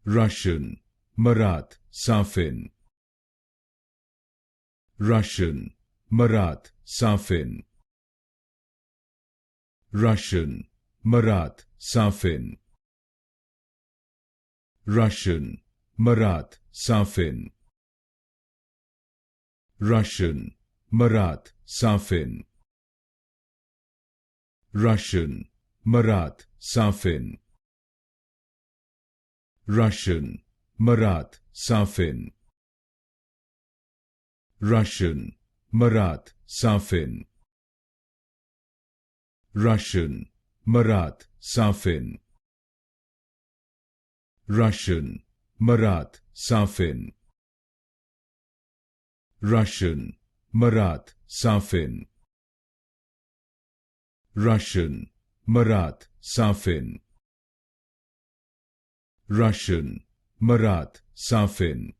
Russian, Marat Safin. Russian, Marat Safin. Russian, Marat Safin. Russian, Marat Safin. Russian, Marat Safin. Russian, Marat Safin. Russian, Marat Safin. Russian, Marat Safin. Russian, Marat Safin. Russian, Marat Safin. Russian, Marat Safin. Russian, Marat Safin. Russian, Marat Safin.